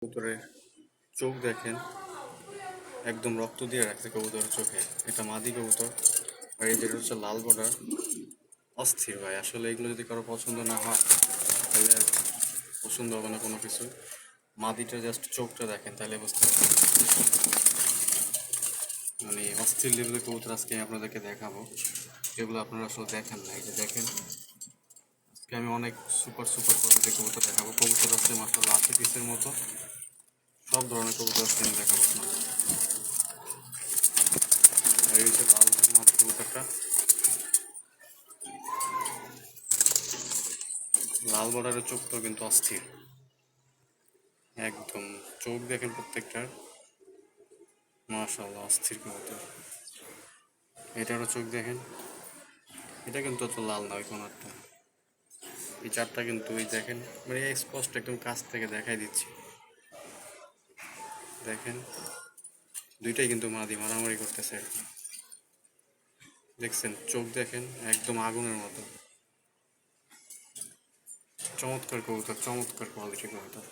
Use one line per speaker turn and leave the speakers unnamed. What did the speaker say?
কবুতরের চোখ দেখেন, একদম রক্ত দিয়ে রাখছে কবুতরের চোখে। এটা মাদি কবুতর। আর এই যেটা হচ্ছে লাল বর্ডার, অস্থির ভাই। আসলে এগুলো যদি কারো পছন্দ না হয় তাহলে পছন্দ হবে না কোনো কিছু। মাদিটা জাস্ট চোখটা দেখেন, তাহলে বুঝতে পারবেন। মানে অস্থির লেভেলের কবুতর আজকে আমি আপনাদেরকে দেখাবো, এগুলো আপনারা আসলে দেখেন না। এই যে দেখেন, আজকে আমি অনেক সুপার সুপার কোয়ালিটির কবুতর দেখাবো। কবুতর আছে মাত্র 80 পিসের মতো, সব ধরনের কবুতর আজকে আমি দেখাবো আপনাদের। আর এই হচ্ছে লাল মাছ কবুতরটা, লাল বর্ডারের চোখটাও কিন্তু অস্থির। একদম চোখ দেখেন প্রত্যেকটার, মাশাআল্লাহ অস্থির কবুতর। এটারও চোখ দেখেন, এটা কিন্তু অত লাল না ওই কোনারটা। এই চারটা কিন্তু ওই দেখেন, মানে স্পষ্ট একদম কাছ থেকে দেখাই দিচ্ছি। দেখেন দুইটাই কিন্তু মাদি মারামারি করতেছে এখন। দেখছেন চোখ দেখেন, একদম আগুনের মতো। চমৎকার কবুতর, চমৎকার কোয়ালিটির কবুতর।